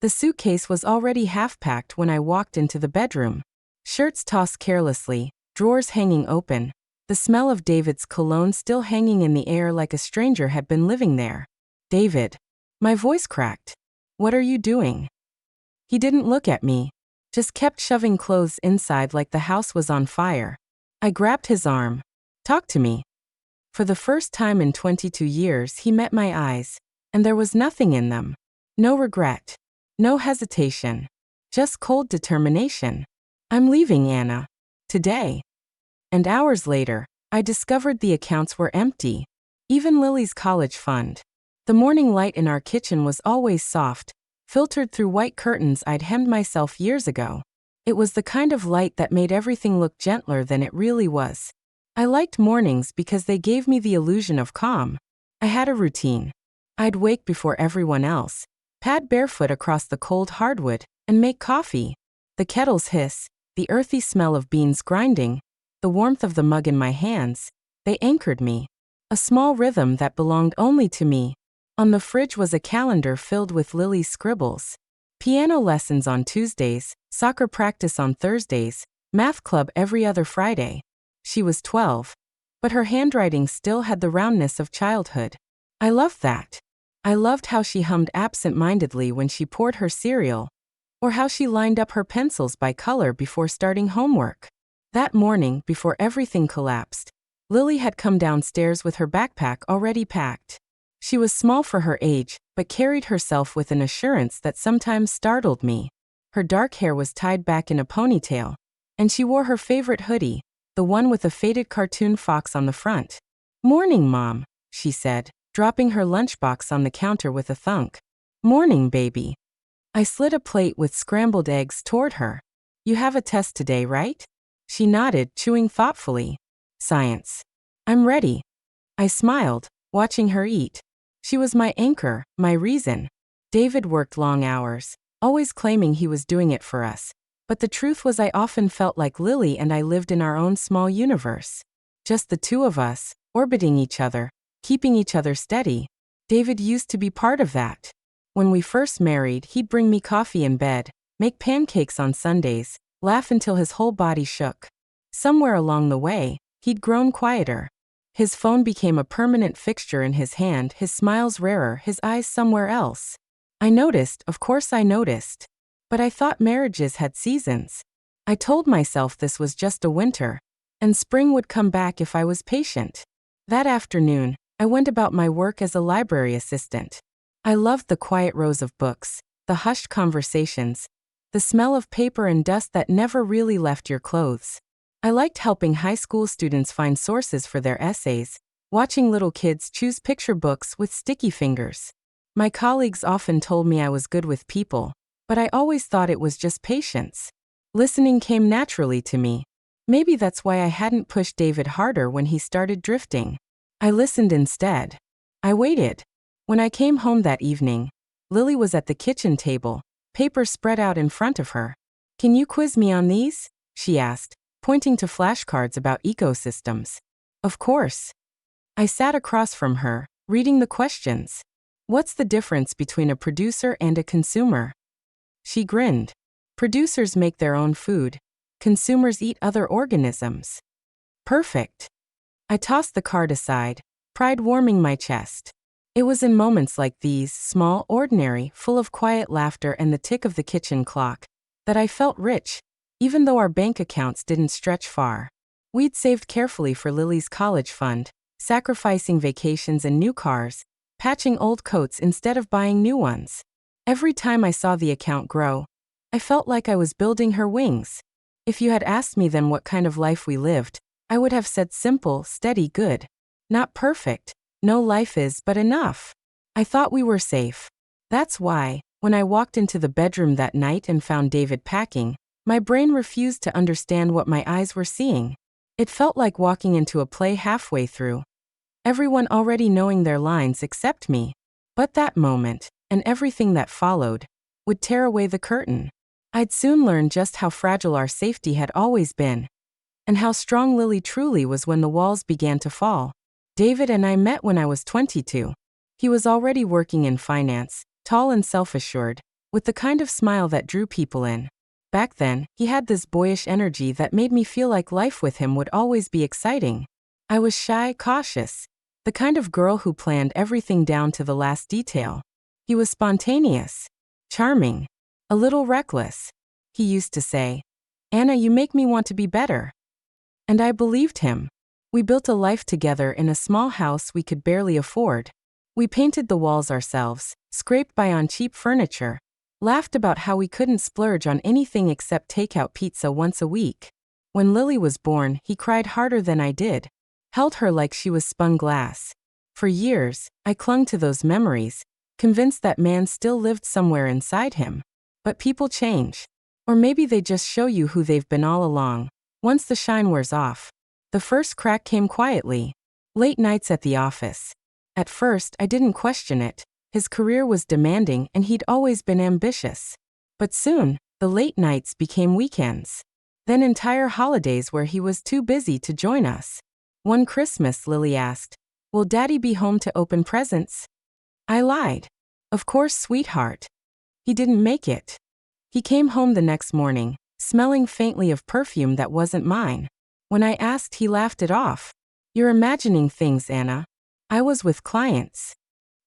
The suitcase was already half-packed when I walked into the bedroom. Shirts tossed carelessly, drawers hanging open, the smell of David's cologne still hanging in the air like a stranger had been living there. "David." My voice cracked. "What are you doing?" He didn't look at me, just kept shoving clothes inside like the house was on fire. I grabbed his arm. "Talk to me." For the first time in 22 years he met my eyes, and there was nothing in them. No regret. No hesitation. Just cold determination. "I'm leaving, Anna. Today." And hours later, I discovered the accounts were empty. Even Lily's college fund. The morning light in our kitchen was always soft, filtered through white curtains I'd hemmed myself years ago. It was the kind of light that made everything look gentler than it really was. I liked mornings because they gave me the illusion of calm. I had a routine. I'd wake before everyone else, pad barefoot across the cold hardwood, and make coffee. The kettle's hiss, the earthy smell of beans grinding, the warmth of the mug in my hands, they anchored me. A small rhythm that belonged only to me. On the fridge was a calendar filled with Lily's scribbles. Piano lessons on Tuesdays, soccer practice on Thursdays, math club every other Friday. She was 12, but her handwriting still had the roundness of childhood. I loved that. I loved how she hummed absent-mindedly when she poured her cereal, or how she lined up her pencils by color before starting homework. That morning, before everything collapsed, Lily had come downstairs with her backpack already packed. She was small for her age, but carried herself with an assurance that sometimes startled me. Her dark hair was tied back in a ponytail, and she wore her favorite hoodie, the one with a faded cartoon fox on the front. "Morning, Mom," she said, dropping her lunchbox on the counter with a thunk. "Morning, baby." I slid a plate with scrambled eggs toward her. "You have a test today, right?" She nodded, chewing thoughtfully. "Science." "I'm ready." I smiled, watching her eat. She was my anchor, my reason. David worked long hours, always claiming he was doing it for us. But the truth was I often felt like Lily and I lived in our own small universe. Just the two of us, orbiting each other, keeping each other steady. David used to be part of that. When we first married, he'd bring me coffee in bed, make pancakes on Sundays, laugh until his whole body shook. Somewhere along the way, he'd grown quieter. His phone became a permanent fixture in his hand, his smiles rarer, his eyes somewhere else. I noticed, of course I noticed. But I thought marriages had seasons. I told myself this was just a winter, and spring would come back if I was patient. That afternoon, I went about my work as a library assistant. I loved the quiet rows of books, the hushed conversations, the smell of paper and dust that never really left your clothes. I liked helping high school students find sources for their essays, watching little kids choose picture books with sticky fingers. My colleagues often told me I was good with people, but I always thought it was just patience. Listening came naturally to me. Maybe that's why I hadn't pushed David harder when he started drifting. I listened instead. I waited. When I came home that evening, Lily was at the kitchen table, paper spread out in front of her. "Can you quiz me on these?" she asked, pointing to flashcards about ecosystems. "Of course." I sat across from her, reading the questions. "What's the difference between a producer and a consumer?" She grinned. "Producers make their own food. Consumers eat other organisms." Perfect. I tossed the card aside, pride warming my chest. It was in moments like these, small, ordinary, full of quiet laughter and the tick of the kitchen clock, that I felt rich, even though our bank accounts didn't stretch far. We'd saved carefully for Lily's college fund, sacrificing vacations and new cars, patching old coats instead of buying new ones. Every time I saw the account grow, I felt like I was building her wings. If you had asked me then what kind of life we lived, I would have said simple, steady, good. Not perfect. No life is, but enough. I thought we were safe. That's why, when I walked into the bedroom that night and found David packing, my brain refused to understand what my eyes were seeing. It felt like walking into a play halfway through, everyone already knowing their lines except me. But that moment, and everything that followed, would tear away the curtain. I'd soon learn just how fragile our safety had always been, and how strong Lily truly was when the walls began to fall. David and I met when I was 22. He was already working in finance, tall and self-assured, with the kind of smile that drew people in. Back then, he had this boyish energy that made me feel like life with him would always be exciting. I was shy, cautious, the kind of girl who planned everything down to the last detail. He was spontaneous, charming, a little reckless. He used to say, "Anna, you make me want to be better." And I believed him. We built a life together in a small house we could barely afford. We painted the walls ourselves, scraped by on cheap furniture, laughed about how we couldn't splurge on anything except takeout pizza once a week. When Lily was born, he cried harder than I did, held her like she was spun glass. For years, I clung to those memories, convinced that man still lived somewhere inside him. But people change. Or maybe they just show you who they've been all along. Once the shine wears off, the first crack came quietly. Late nights at the office. At first, I didn't question it. His career was demanding and he'd always been ambitious. But soon, the late nights became weekends. Then entire holidays where he was too busy to join us. One Christmas, Lily asked, "Will Daddy be home to open presents?" I lied. "Of course, sweetheart." He didn't make it. He came home the next morning, smelling faintly of perfume that wasn't mine. When I asked, he laughed it off. "You're imagining things, Anna. I was with clients."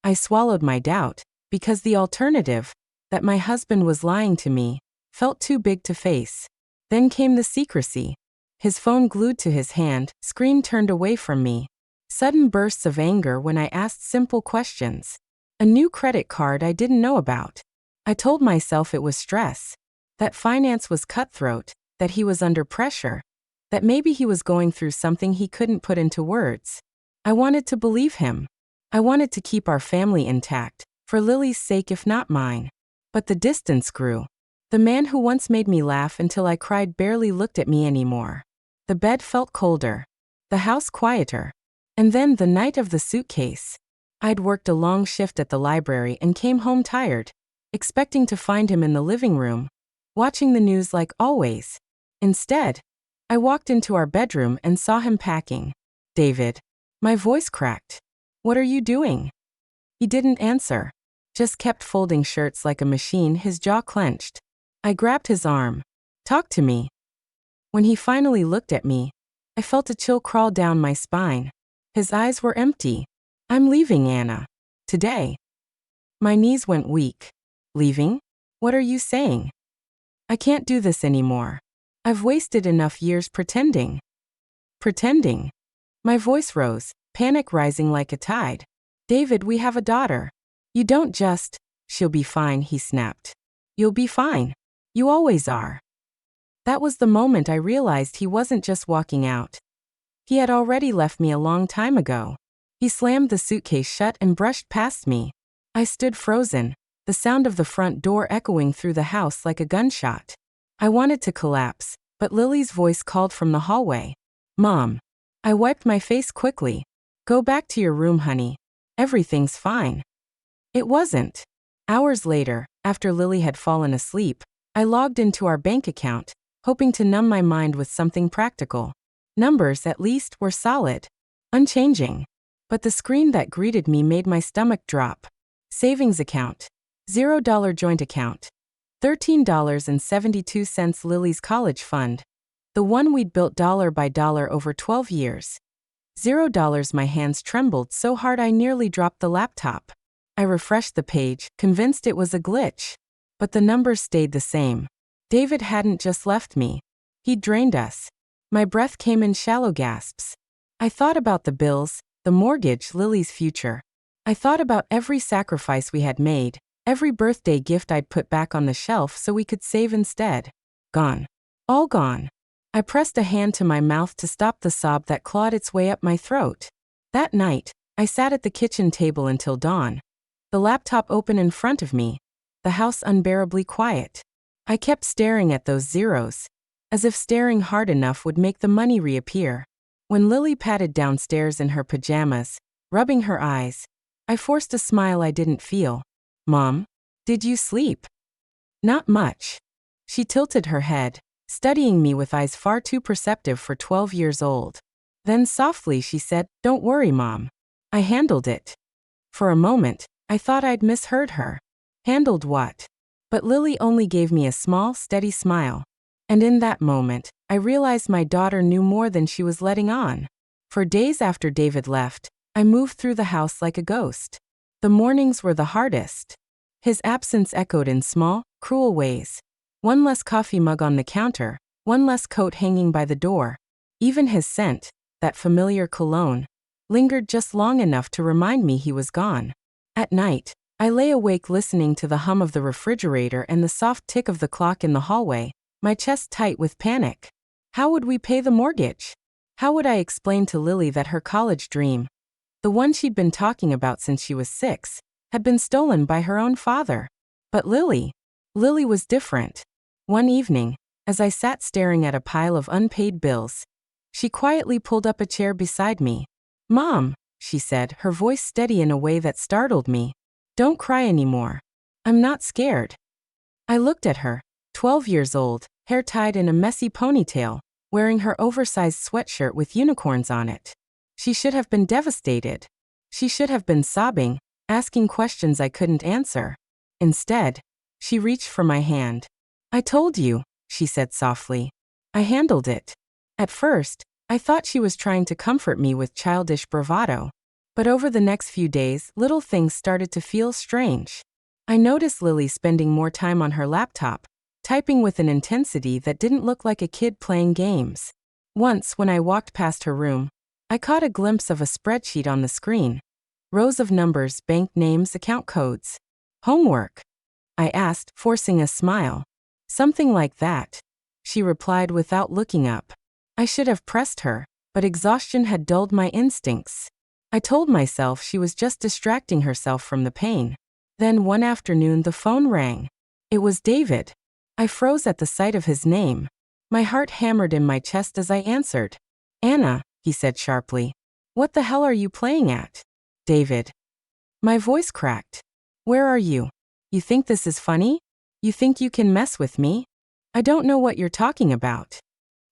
I swallowed my doubt, because the alternative, that my husband was lying to me, felt too big to face. Then came the secrecy. His phone glued to his hand, screen turned away from me. Sudden bursts of anger when I asked simple questions. A new credit card I didn't know about. I told myself it was stress, that finance was cutthroat, that he was under pressure, that maybe he was going through something he couldn't put into words. I wanted to believe him. I wanted to keep our family intact, for Lily's sake if not mine. But the distance grew. The man who once made me laugh until I cried barely looked at me anymore. The bed felt colder. The house quieter. And then the night of the suitcase. I'd worked a long shift at the library and came home tired, expecting to find him in the living room, watching the news like always. Instead, I walked into our bedroom and saw him packing. "David." My voice cracked. "What are you doing?" He didn't answer, just kept folding shirts like a machine, his jaw clenched. I grabbed his arm. "Talk to me." When he finally looked at me, I felt a chill crawl down my spine. His eyes were empty. "I'm leaving, Anna. Today." My knees went weak. "Leaving? What are you saying?" "I can't do this anymore. I've wasted enough years pretending." "Pretending?" My voice rose, panic rising like a tide. "David, we have a daughter. You don't just..." "She'll be fine," he snapped. "You'll be fine. You always are." That was the moment I realized he wasn't just walking out. He had already left me a long time ago. He slammed the suitcase shut and brushed past me. I stood frozen, the sound of the front door echoing through the house like a gunshot. I wanted to collapse, but Lily's voice called from the hallway. "Mom." I wiped my face quickly. "Go back to your room, honey. Everything's fine." It wasn't. Hours later, after Lily had fallen asleep, I logged into our bank account, hoping to numb my mind with something practical. Numbers, at least, were solid, unchanging. But the screen that greeted me made my stomach drop. Savings account. $0 joint account. $13.72 Lily's college fund. The one we'd built dollar by dollar over 12 years. $0. My hands trembled so hard I nearly dropped the laptop. I refreshed the page, convinced it was a glitch. But the numbers stayed the same. David hadn't just left me. He'd drained us. My breath came in shallow gasps. I thought about the bills, the mortgage, Lily's future. I thought about every sacrifice we had made, every birthday gift I'd put back on the shelf so we could save instead. Gone. All gone. I pressed a hand to my mouth to stop the sob that clawed its way up my throat. That night, I sat at the kitchen table until dawn. The laptop open in front of me. The house unbearably quiet. I kept staring at those zeros, as if staring hard enough would make the money reappear. When Lily patted downstairs in her pajamas, rubbing her eyes, I forced a smile I didn't feel. "Mom, did you sleep?" "Not much." She tilted her head, studying me with eyes far too perceptive for 12 years old. Then softly she said, "Don't worry, Mom. I handled it." For a moment, I thought I'd misheard her. Handled what? But Lily only gave me a small, steady smile. And in that moment, I realized my daughter knew more than she was letting on. For days after David left, I moved through the house like a ghost. The mornings were the hardest. His absence echoed in small, cruel ways. One less coffee mug on the counter, one less coat hanging by the door. Even his scent, that familiar cologne, lingered just long enough to remind me he was gone. At night, I lay awake listening to the hum of the refrigerator and the soft tick of the clock in the hallway, my chest tight with panic. How would we pay the mortgage? How would I explain to Lily that her college dream, the one she'd been talking about since she was 6, had been stolen by her own father? But Lily was different. One evening, as I sat staring at a pile of unpaid bills, she quietly pulled up a chair beside me. "Mom," she said, her voice steady in a way that startled me. "Don't cry anymore. I'm not scared." I looked at her, 12 years old, hair tied in a messy ponytail, wearing her oversized sweatshirt with unicorns on it. She should have been devastated. She should have been sobbing, asking questions I couldn't answer. Instead, she reached for my hand. "I told you," she said softly. "I handled it." At first, I thought she was trying to comfort me with childish bravado. But over the next few days, little things started to feel strange. I noticed Lily spending more time on her laptop, typing with an intensity that didn't look like a kid playing games. Once, when I walked past her room, I caught a glimpse of a spreadsheet on the screen. Rows of numbers, bank names, account codes. "Homework?" I asked, forcing a smile. "Something like that," she replied without looking up. I should have pressed her, but exhaustion had dulled my instincts. I told myself she was just distracting herself from the pain. Then one afternoon the phone rang. It was David. I froze at the sight of his name. My heart hammered in my chest as I answered. "Anna," he said sharply. "What the hell are you playing at?" "David." My voice cracked. "Where are you? You think this is funny? You think you can mess with me? I don't know what you're talking about."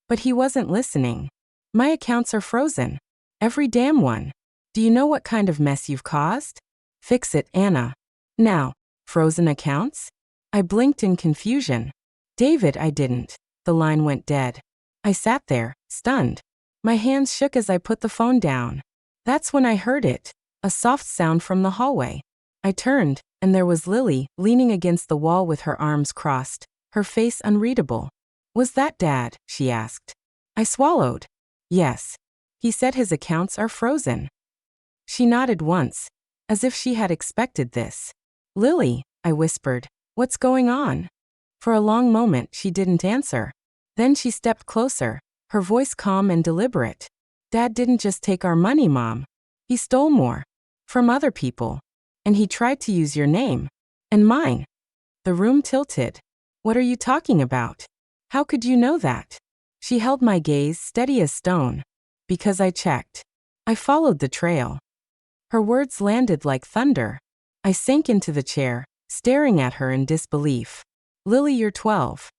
But he wasn't listening. "My accounts are frozen. Every damn one. Do you know what kind of mess you've caused? Fix it, Anna. Now." "Frozen accounts?" I blinked in confusion. "David, I didn't." The line went dead. I sat there, stunned. My hands shook as I put the phone down. That's when I heard it, a soft sound from the hallway. I turned, and there was Lily, leaning against the wall with her arms crossed, her face unreadable. "Was that Dad?" she asked. I swallowed. "Yes." He said his accounts are frozen. She nodded once, as if she had expected this. "Lily," I whispered, "what's going on?" For a long moment she didn't answer. Then she stepped closer, her voice calm and deliberate. "Dad didn't just take our money, Mom. He stole more. From other people. And he tried to use your name. And mine." The room tilted. "What are you talking about? How could you know that?" She held my gaze steady as stone. "Because I checked. I followed the trail." Her words landed like thunder. I sank into the chair, staring at her in disbelief. "Lily, you're 12.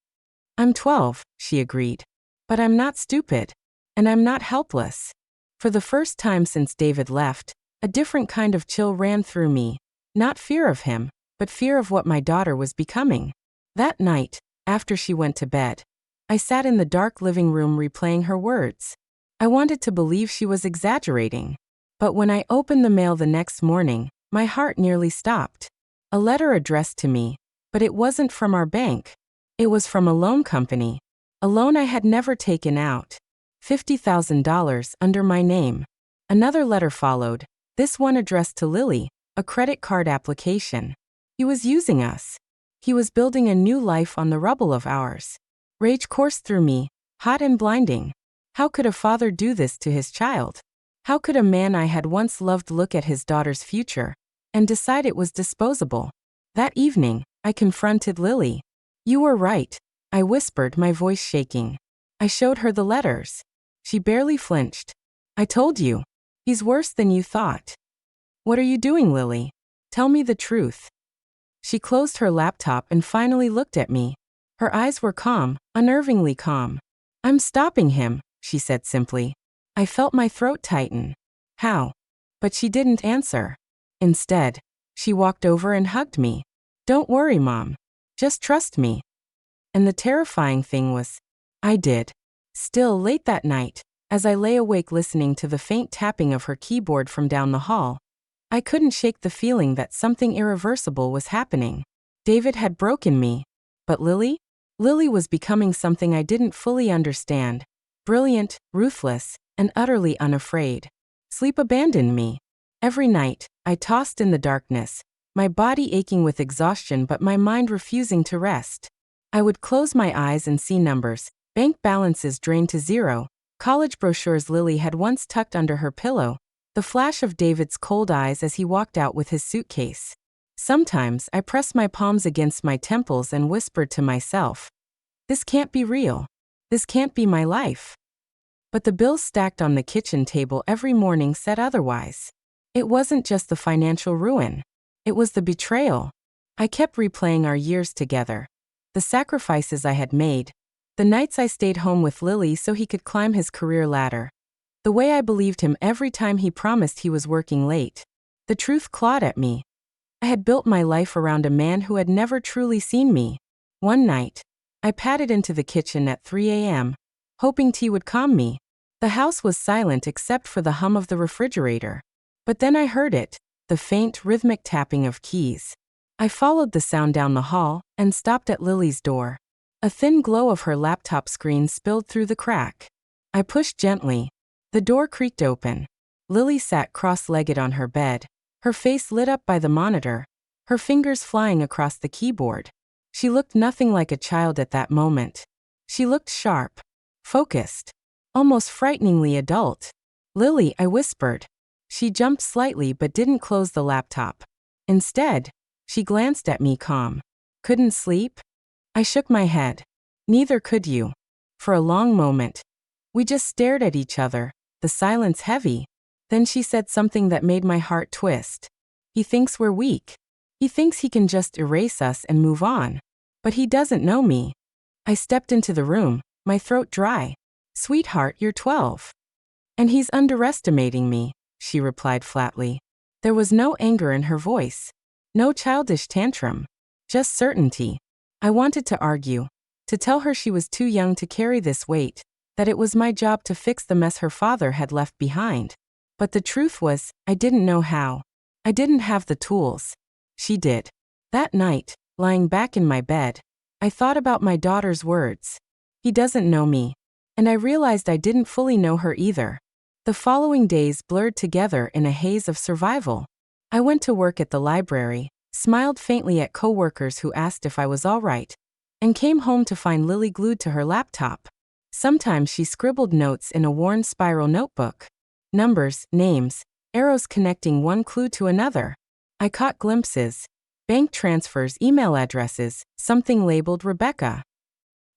"I'm 12, she agreed. "But I'm not stupid. And I'm not helpless." For the first time since David left, a different kind of chill ran through me. Not fear of him, but fear of what my daughter was becoming. That night, after she went to bed, I sat in the dark living room replaying her words. I wanted to believe she was exaggerating. But when I opened the mail the next morning, my heart nearly stopped. A letter addressed to me, but it wasn't from our bank. It was from a loan company. A loan I had never taken out. $50,000 under my name. Another letter followed, this one addressed to Lily, a credit card application. He was using us. He was building a new life on the rubble of ours. Rage coursed through me, hot and blinding. How could a father do this to his child? How could a man I had once loved look at his daughter's future and decide it was disposable? That evening, I confronted Lily. "You were right," I whispered, my voice shaking. I showed her the letters. She barely flinched. "I told you. He's worse than you thought." "What are you doing, Lily? Tell me the truth." She closed her laptop and finally looked at me. Her eyes were calm, unnervingly calm. "I'm stopping him," she said simply. I felt my throat tighten. "How?" But she didn't answer. Instead, she walked over and hugged me. "Don't worry, Mom. Just trust me. And the terrifying thing was, I did. Still, late that night, as I lay awake listening to the faint tapping of her keyboard from down the hall, I couldn't shake the feeling that something irreversible was happening. David had broken me. But Lily? Lily was becoming something I didn't fully understand. Brilliant, ruthless, and utterly unafraid. Sleep abandoned me. Every night, I tossed in the darkness, my body aching with exhaustion but my mind refusing to rest. I would close my eyes and see numbers, bank balances drained to zero, college brochures Lily had once tucked under her pillow, the flash of David's cold eyes as he walked out with his suitcase. Sometimes I pressed my palms against my temples and whispered to myself, this can't be real. This can't be my life. But the bills stacked on the kitchen table every morning said otherwise. It wasn't just the financial ruin. It was the betrayal. I kept replaying our years together. The sacrifices I had made. The nights I stayed home with Lily so he could climb his career ladder. The way I believed him every time he promised he was working late. The truth clawed at me. I had built my life around a man who had never truly seen me. One night, I padded into the kitchen at 3 a.m., hoping tea would calm me. The house was silent except for the hum of the refrigerator. But then I heard it, the faint, rhythmic tapping of keys. I followed the sound down the hall and stopped at Lily's door. A thin glow of her laptop screen spilled through the crack. I pushed gently. The door creaked open. Lily sat cross-legged on her bed, her face lit up by the monitor, her fingers flying across the keyboard. She looked nothing like a child at that moment. She looked sharp, focused, almost frighteningly adult. Lily, I whispered. She jumped slightly but didn't close the laptop. Instead, she glanced at me calm. Couldn't sleep? I shook my head. Neither could you. For a long moment, we just stared at each other, the silence heavy. Then she said something that made my heart twist. He thinks we're weak. He thinks he can just erase us and move on. But he doesn't know me. I stepped into the room, my throat dry. Sweetheart, you're 12. And he's underestimating me, she replied flatly. There was no anger in her voice. No childish tantrum. Just certainty. I wanted to argue. To tell her she was too young to carry this weight. That it was my job to fix the mess her father had left behind. But the truth was, I didn't know how. I didn't have the tools. She did. That night, lying back in my bed, I thought about my daughter's words. He doesn't know me. And I realized I didn't fully know her either. The following days blurred together in a haze of survival. I went to work at the library, smiled faintly at coworkers who asked if I was all right, and came home to find Lily glued to her laptop. Sometimes she scribbled notes in a worn spiral notebook. Numbers, names, arrows connecting one clue to another. I caught glimpses. Bank transfers, email addresses, something labeled Rebecca.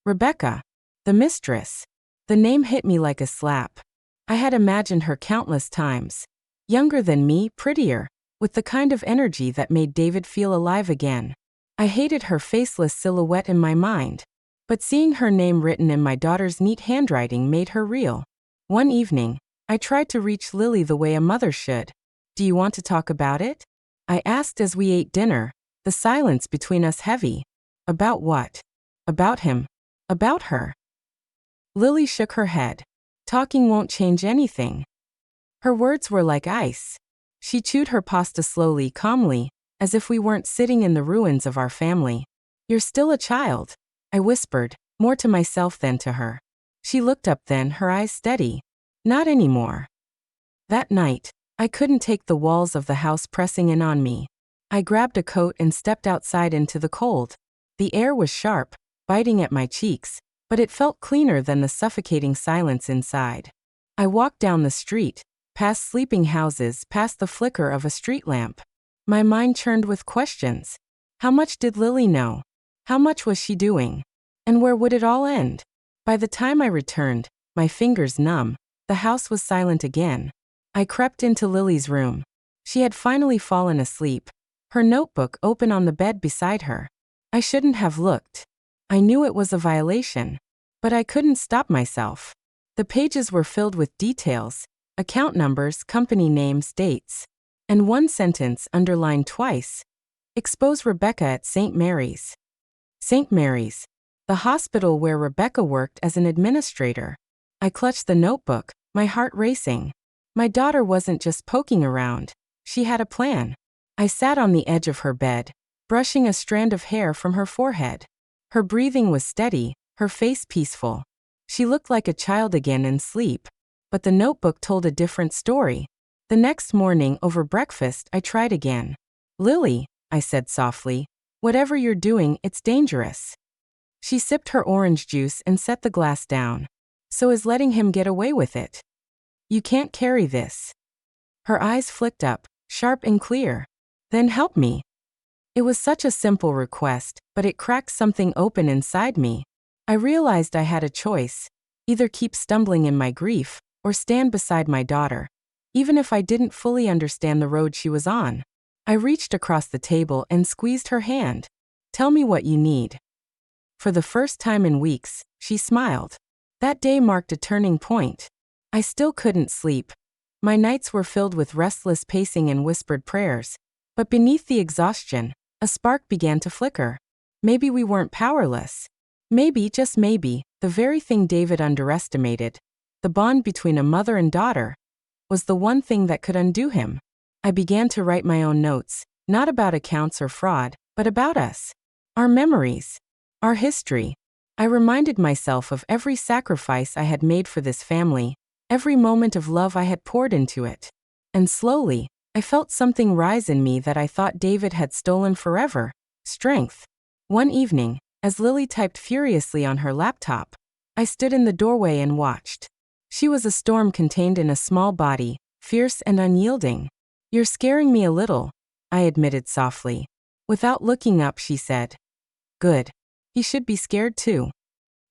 Rebecca. The mistress. The name hit me like a slap. I had imagined her countless times. Younger than me, prettier, with the kind of energy that made David feel alive again. I hated her faceless silhouette in my mind. But seeing her name written in my daughter's neat handwriting made her real. One evening, I tried to reach Lily the way a mother should. Do you want to talk about it? I asked as we ate dinner, the silence between us heavy. About what? About him. About her. Lily shook her head. Talking won't change anything. Her words were like ice. She chewed her pasta slowly, calmly, as if we weren't sitting in the ruins of our family. You're still a child, I whispered, more to myself than to her. She looked up then, her eyes steady. Not anymore. That night, I couldn't take the walls of the house pressing in on me. I grabbed a coat and stepped outside into the cold. The air was sharp, biting at my cheeks, but it felt cleaner than the suffocating silence inside. I walked down the street, past sleeping houses, past the flicker of a street lamp. My mind churned with questions. How much did Lily know? How much was she doing? And where would it all end? By the time I returned, my fingers numb, the house was silent again. I crept into Lily's room. She had finally fallen asleep, her notebook open on the bed beside her. I shouldn't have looked. I knew it was a violation, but I couldn't stop myself. The pages were filled with details, account numbers, company names, dates, and one sentence underlined twice. Expose Rebecca at St. Mary's. St. Mary's, the hospital where Rebecca worked as an administrator. I clutched the notebook, my heart racing. My daughter wasn't just poking around. She had a plan. I sat on the edge of her bed, brushing a strand of hair from her forehead. Her breathing was steady, her face peaceful. She looked like a child again in sleep. But the notebook told a different story. The next morning over breakfast, I tried again. "Lily," I said softly, "whatever you're doing, it's dangerous." She sipped her orange juice and set the glass down. "So is letting him get away with it. You can't carry this." Her eyes flicked up, sharp and clear. "Then help me." It was such a simple request, but it cracked something open inside me. I realized I had a choice: either keep stumbling in my grief, or stand beside my daughter, even if I didn't fully understand the road she was on. I reached across the table and squeezed her hand. "Tell me what you need." For the first time in weeks, she smiled. That day marked a turning point. I still couldn't sleep. My nights were filled with restless pacing and whispered prayers. But beneath the exhaustion, a spark began to flicker. Maybe we weren't powerless. Maybe, just maybe, the very thing David underestimated, the bond between a mother and daughter, was the one thing that could undo him. I began to write my own notes, not about accounts or fraud, but about us. Our memories. Our history. I reminded myself of every sacrifice I had made for this family, every moment of love I had poured into it. And slowly, I felt something rise in me that I thought David had stolen forever: strength. One evening, as Lily typed furiously on her laptop, I stood in the doorway and watched. She was a storm contained in a small body, fierce and unyielding. "You're scaring me a little," I admitted softly. Without looking up, she said, "Good. He should be scared too."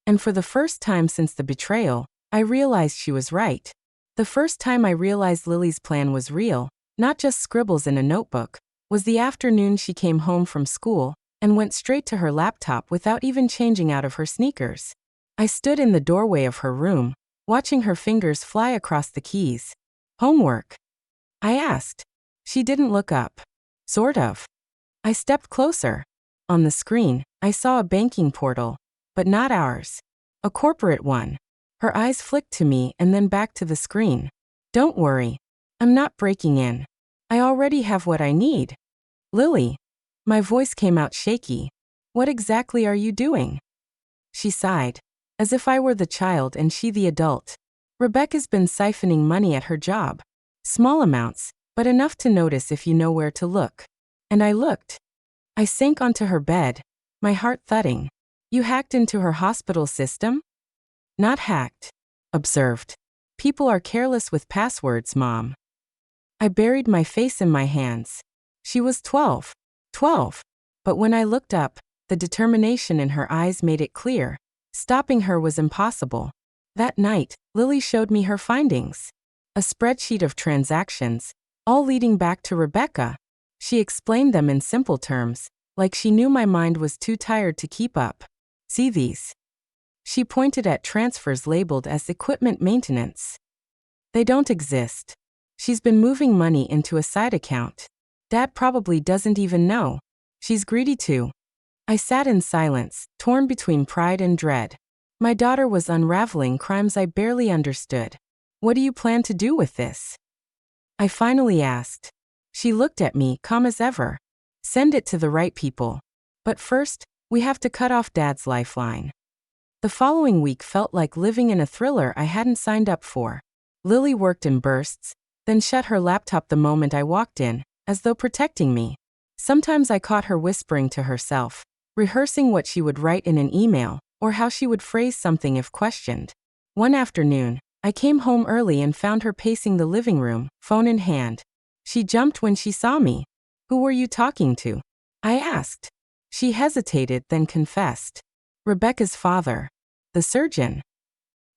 And for the first time since the betrayal, I realized she was right. The first time I realized Lily's plan was real, not just scribbles in a notebook, was the afternoon she came home from school and went straight to her laptop without even changing out of her sneakers. I stood in the doorway of her room, watching her fingers fly across the keys. "Homework?" I asked. She didn't look up. "Sort of." I stepped closer. On the screen, I saw a banking portal, but not ours. A corporate one. Her eyes flicked to me and then back to the screen. "Don't worry. I'm not breaking in. I already have what I need." "Lily." My voice came out shaky. "What exactly are you doing?" She sighed, as if I were the child and she the adult. "Rebecca's been siphoning money at her job. Small amounts, but enough to notice if you know where to look." And I looked. I sank onto her bed, my heart thudding. "You hacked into her hospital system?" "Not hacked." Observed. "People are careless with passwords, Mom." I buried my face in my hands. She was 12. 12. But when I looked up, the determination in her eyes made it clear. Stopping her was impossible. That night, Lily showed me her findings. A spreadsheet of transactions, all leading back to Rebecca. She explained them in simple terms, like she knew my mind was too tired to keep up. "See these?" She pointed at transfers labeled as equipment maintenance. "They don't exist. She's been moving money into a side account. Dad probably doesn't even know. She's greedy too." I sat in silence, torn between pride and dread. My daughter was unraveling crimes I barely understood. "What do you plan to do with this?" I finally asked. She looked at me, calm as ever. "Send it to the right people. But first, we have to cut off Dad's lifeline." The following week felt like living in a thriller I hadn't signed up for. Lily worked in bursts, then shut her laptop the moment I walked in, as though protecting me. Sometimes I caught her whispering to herself, rehearsing what she would write in an email, or how she would phrase something if questioned. One afternoon, I came home early and found her pacing the living room, phone in hand. She jumped when she saw me. "Who were you talking to?" I asked. She hesitated, then confessed. "Rebecca's father. The surgeon."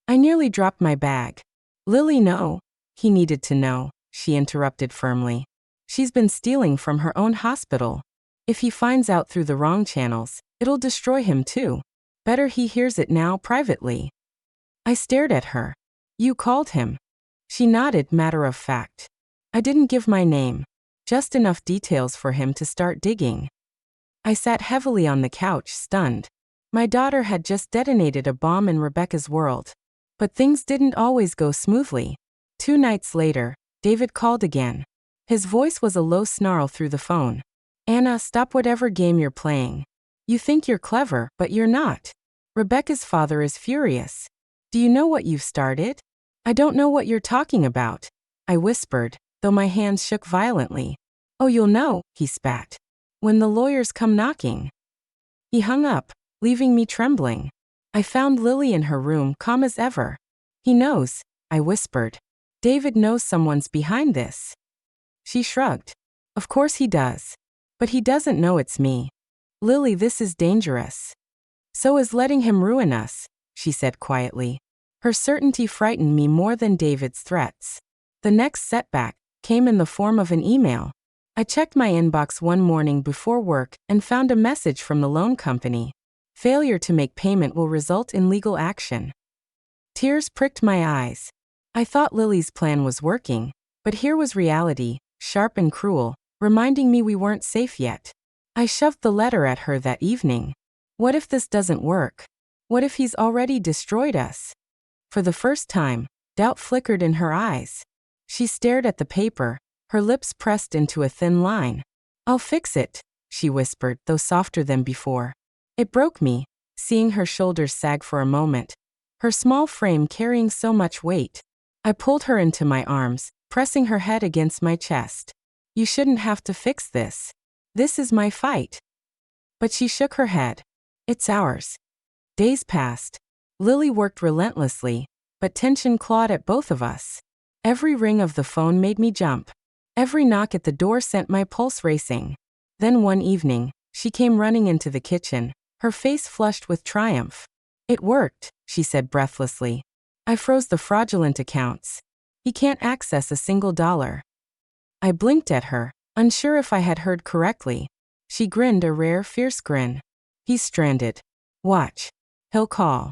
I nearly dropped my bag. "Lily, no." "He needed to know," she interrupted firmly. "She's been stealing from her own hospital. If he finds out through the wrong channels, it'll destroy him too. Better he hears it now privately." I stared at her. "You called him?" She nodded, matter of fact. "I didn't give my name. Just enough details for him to start digging." I sat heavily on the couch, stunned. My daughter had just detonated a bomb in Rebecca's world. But things didn't always go smoothly. 2 nights later, David called again. His voice was a low snarl through the phone. Anna, stop whatever game you're playing. You think you're clever, but you're not. Rebecca's father is furious. Do you know what you've started? I don't know what you're talking about, I whispered, though my hands shook violently. Oh, you'll know, he spat. When the lawyers come knocking. He hung up, leaving me trembling. I found Lily in her room, calm as ever. He knows, I whispered. David knows someone's behind this. She shrugged. Of course he does. But he doesn't know it's me. Lily, this is dangerous. So is letting him ruin us, she said quietly. Her certainty frightened me more than David's threats. The next setback came in the form of an email. I checked my inbox one morning before work and found a message from the loan company. Failure to make payment will result in legal action. Tears pricked my eyes. I thought Lily's plan was working, but here was reality, sharp and cruel, reminding me we weren't safe yet. I shoved the letter at her that evening. What if this doesn't work? What if he's already destroyed us? For the first time, doubt flickered in her eyes. She stared at the paper, her lips pressed into a thin line. I'll fix it, she whispered, though softer than before. It broke me, seeing her shoulders sag for a moment, her small frame carrying so much weight. I pulled her into my arms, pressing her head against my chest. You shouldn't have to fix this. This is my fight. But she shook her head. It's ours. Days passed. Lily worked relentlessly, but tension clawed at both of us. Every ring of the phone made me jump. Every knock at the door sent my pulse racing. Then one evening, she came running into the kitchen, her face flushed with triumph. It worked, she said breathlessly. I froze the fraudulent accounts. He can't access a single dollar. I blinked at her, unsure if I had heard correctly. She grinned a rare, fierce grin. He's stranded. Watch. He'll call.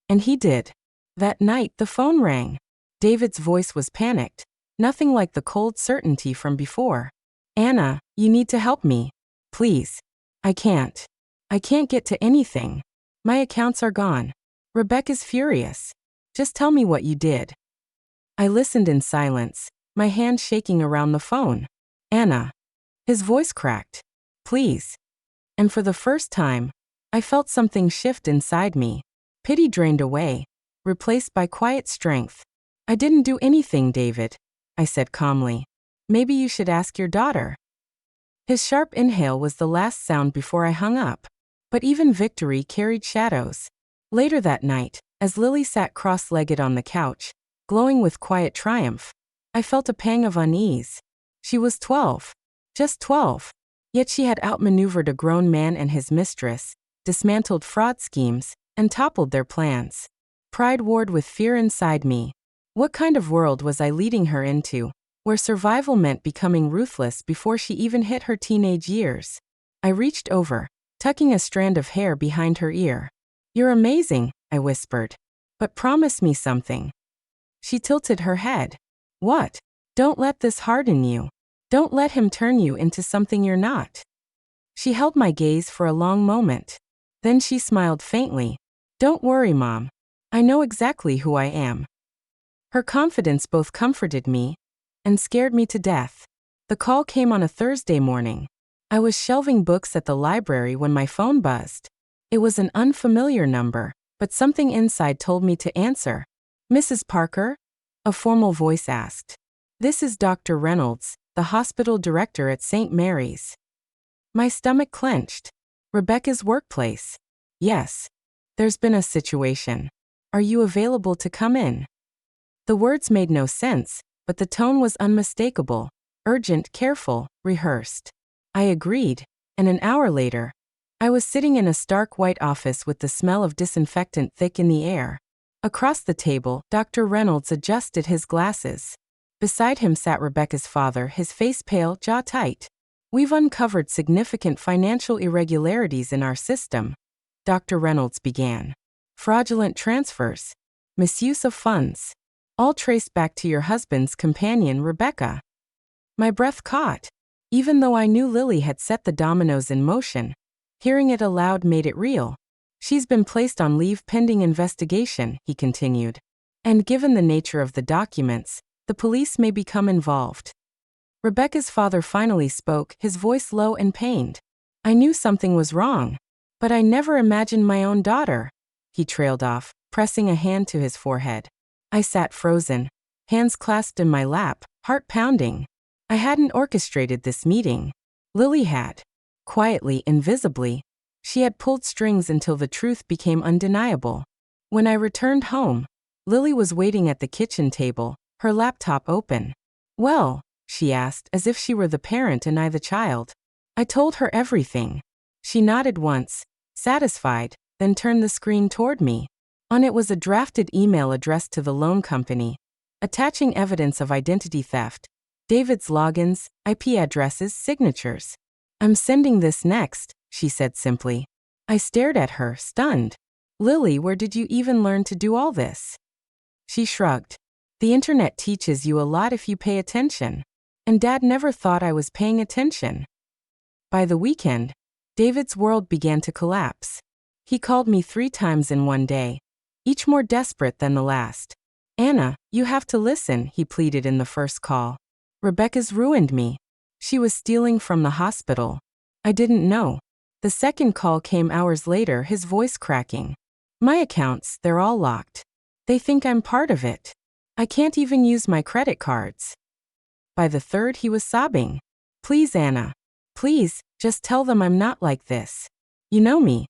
And he did. That night, the phone rang. David's voice was panicked, nothing like the cold certainty from before. Anna, you need to help me. Please. I can't. I can't get to anything. My accounts are gone. Rebecca's furious. Just tell me what you did. I listened in silence, my hand shaking around the phone. Anna. His voice cracked. Please. And for the first time, I felt something shift inside me. Pity drained away, replaced by quiet strength. I didn't do anything, David, I said calmly. Maybe you should ask your daughter. His sharp inhale was the last sound before I hung up. But even victory carried shadows. Later that night, as Lily sat cross-legged on the couch, glowing with quiet triumph, I felt a pang of unease. She was 12. Just 12. Yet she had outmaneuvered a grown man and his mistress, dismantled fraud schemes, and toppled their plans. Pride warred with fear inside me. What kind of world was I leading her into, where survival meant becoming ruthless before she even hit her teenage years? I reached over, tucking a strand of hair behind her ear. You're amazing, I whispered. But promise me something. She tilted her head. What? Don't let this harden you. Don't let him turn you into something you're not. She held my gaze for a long moment. Then she smiled faintly. Don't worry, Mom. I know exactly who I am. Her confidence both comforted me and scared me to death. The call came on a Thursday morning. I was shelving books at the library when my phone buzzed. It was an unfamiliar number, but something inside told me to answer. Mrs. Parker? A formal voice asked. This is Dr. Reynolds, the hospital director at St. Mary's. My stomach clenched. Rebecca's workplace. Yes. There's been a situation. Are you available to come in? The words made no sense, but the tone was unmistakable. Urgent, careful, rehearsed. I agreed, and an hour later, I was sitting in a stark white office with the smell of disinfectant thick in the air. Across the table, Dr. Reynolds adjusted his glasses. Beside him sat Rebecca's father, his face pale, jaw tight. We've uncovered significant financial irregularities in our system, Dr. Reynolds began. Fraudulent transfers, misuse of funds, all traced back to your husband's companion, Rebecca. My breath caught. Even though I knew Lily had set the dominoes in motion, hearing it aloud made it real. She's been placed on leave pending investigation, he continued. And given the nature of the documents, the police may become involved. Rebecca's father finally spoke, his voice low and pained. I knew something was wrong, but I never imagined my own daughter. He trailed off, pressing a hand to his forehead. I sat frozen, hands clasped in my lap, heart pounding. I hadn't orchestrated this meeting. Lily had. Quietly, invisibly, she had pulled strings until the truth became undeniable. When I returned home, Lily was waiting at the kitchen table, her laptop open. Well, she asked, as if she were the parent and I the child. I told her everything. She nodded once, satisfied, then turned the screen toward me. On it was a drafted email addressed to the loan company, attaching evidence of identity theft, David's logins, IP addresses, signatures. I'm sending this next, she said simply. I stared at her, stunned. Lily, where did you even learn to do all this? She shrugged. The internet teaches you a lot if you pay attention. And Dad never thought I was paying attention. By the weekend, David's world began to collapse. He called me 3 times in one day, each more desperate than the last. Anna, you have to listen, he pleaded in the first call. Rebecca's ruined me. She was stealing from the hospital. I didn't know. The second call came hours later, his voice cracking. My accounts, they're all locked. They think I'm part of it. I can't even use my credit cards. By the third, he was sobbing. Please, Anna. Please, just tell them I'm not like this. You know me.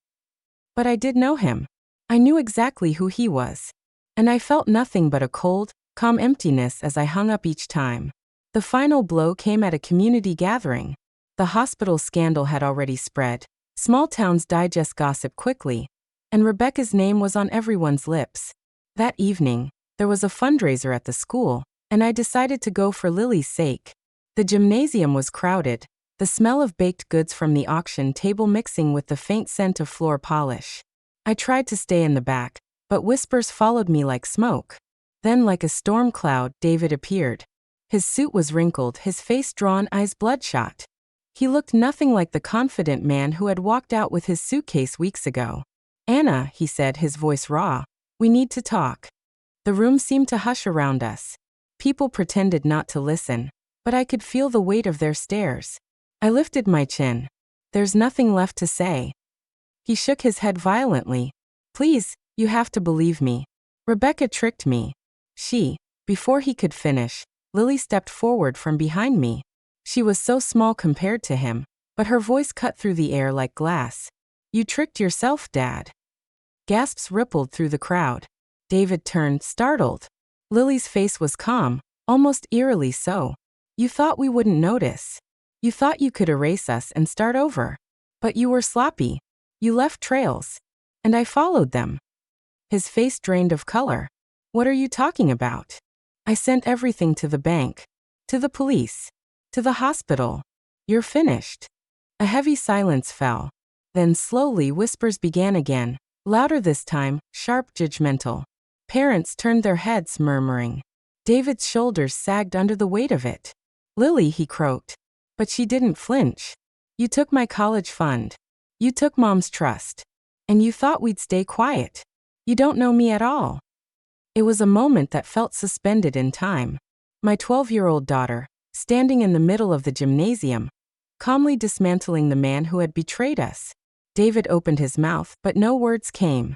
But I did know him. I knew exactly who he was. And I felt nothing but a cold, calm emptiness as I hung up each time. The final blow came at a community gathering. The hospital scandal had already spread. Small towns digest gossip quickly. And Rebecca's name was on everyone's lips. That evening, there was a fundraiser at the school, and I decided to go for Lily's sake. The gymnasium was crowded, the smell of baked goods from the auction table mixing with the faint scent of floor polish. I tried to stay in the back, but whispers followed me like smoke. Then, like a storm cloud, David appeared. His suit was wrinkled, his face drawn, eyes bloodshot. He looked nothing like the confident man who had walked out with his suitcase weeks ago. Anna, he said, his voice raw, we need to talk. The room seemed to hush around us. People pretended not to listen, but I could feel the weight of their stares. I lifted my chin. There's nothing left to say. He shook his head violently. Please, you have to believe me. Rebecca tricked me. Before he could finish, Lily stepped forward from behind me. She was so small compared to him, but her voice cut through the air like glass. You tricked yourself, Dad. Gasps rippled through the crowd. David turned, startled. Lily's face was calm, almost eerily so. You thought we wouldn't notice. You thought you could erase us and start over. But you were sloppy. You left trails. And I followed them. His face drained of color. What are you talking about? I sent everything to the bank. To the police. To the hospital. You're finished. A heavy silence fell. Then slowly whispers began again, louder this time, sharp, judgmental. Parents turned their heads, murmuring. David's shoulders sagged under the weight of it. Lily, he croaked. But she didn't flinch. You took my college fund. You took Mom's trust. And you thought we'd stay quiet. You don't know me at all. It was a moment that felt suspended in time. My 12-year-old daughter, standing in the middle of the gymnasium, calmly dismantling the man who had betrayed us. David opened his mouth, but no words came.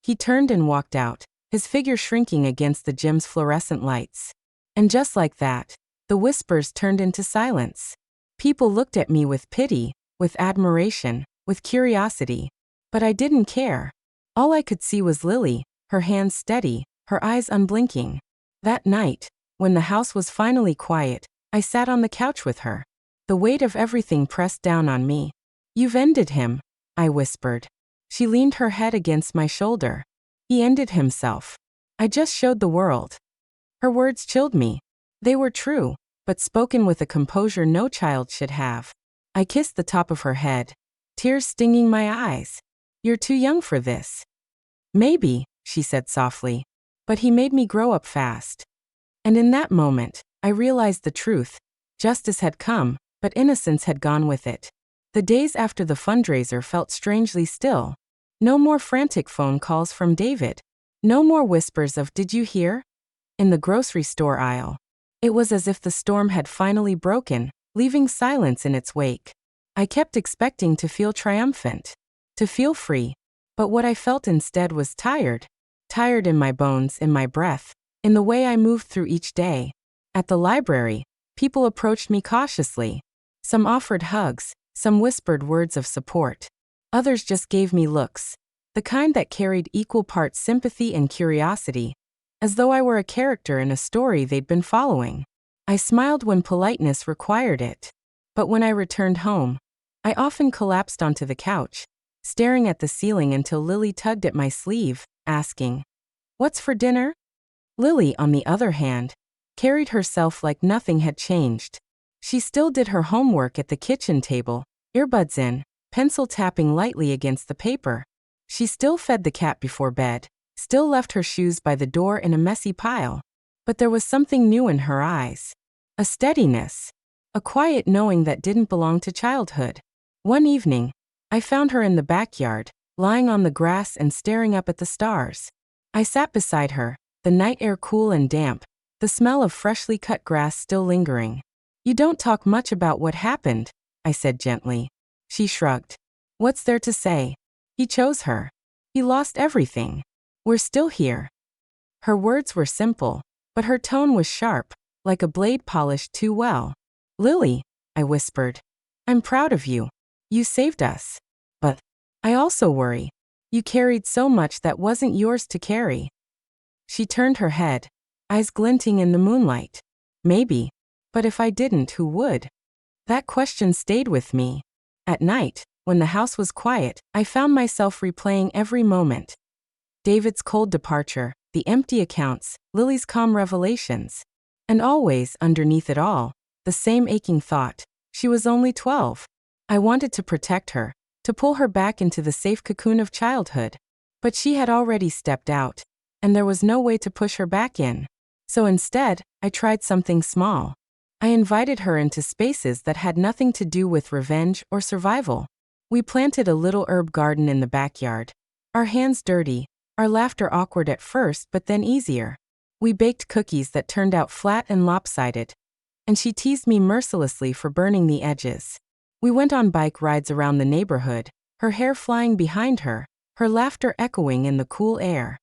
He turned and walked out, his figure shrinking against the gym's fluorescent lights. And just like that, the whispers turned into silence. People looked at me with pity, with admiration, with curiosity. But I didn't care. All I could see was Lily, her hands steady, her eyes unblinking. That night, when the house was finally quiet, I sat on the couch with her. The weight of everything pressed down on me. You've ended him, I whispered. She leaned her head against my shoulder. He ended himself. I just showed the world. Her words chilled me. They were true, but spoken with a composure no child should have. I kissed the top of her head, tears stinging my eyes. You're too young for this. Maybe, she said softly, but he made me grow up fast. And in that moment, I realized the truth. Justice had come, but innocence had gone with it. The days after the fundraiser felt strangely still. No more frantic phone calls from David. No more whispers of "Did you hear?" in the grocery store aisle. It was as if the storm had finally broken, leaving silence in its wake. I kept expecting to feel triumphant, to feel free, but what I felt instead was tired. Tired in my bones, in my breath, in the way I moved through each day. At the library, people approached me cautiously. Some offered hugs, some whispered words of support. Others just gave me looks, the kind that carried equal parts sympathy and curiosity, as though I were a character in a story they'd been following. I smiled when politeness required it. But when I returned home, I often collapsed onto the couch, staring at the ceiling until Lily tugged at my sleeve, asking, "What's for dinner?" Lily, on the other hand, carried herself like nothing had changed. She still did her homework at the kitchen table, earbuds in, pencil tapping lightly against the paper. She still fed the cat before bed, still left her shoes by the door in a messy pile. But there was something new in her eyes. A steadiness. A quiet knowing that didn't belong to childhood. One evening, I found her in the backyard, lying on the grass and staring up at the stars. I sat beside her, the night air cool and damp, the smell of freshly cut grass still lingering. "You don't talk much about what happened," I said gently. She shrugged. "What's there to say? He chose her. He lost everything. We're still here." Her words were simple, but her tone was sharp, like a blade polished too well. "Lily," I whispered, "I'm proud of you. You saved us. But I also worry. You carried so much that wasn't yours to carry." She turned her head, eyes glinting in the moonlight. "Maybe. But if I didn't, who would?" That question stayed with me. At night, when the house was quiet, I found myself replaying every moment. David's cold departure, the empty accounts, Lily's calm revelations. And always, underneath it all, the same aching thought. She was only 12. I wanted to protect her, to pull her back into the safe cocoon of childhood. But she had already stepped out, and there was no way to push her back in. So instead, I tried something small. I invited her into spaces that had nothing to do with revenge or survival. We planted a little herb garden in the backyard. Our hands dirty, our laughter awkward at first but then easier. We baked cookies that turned out flat and lopsided, and she teased me mercilessly for burning the edges. We went on bike rides around the neighborhood, her hair flying behind her, her laughter echoing in the cool air.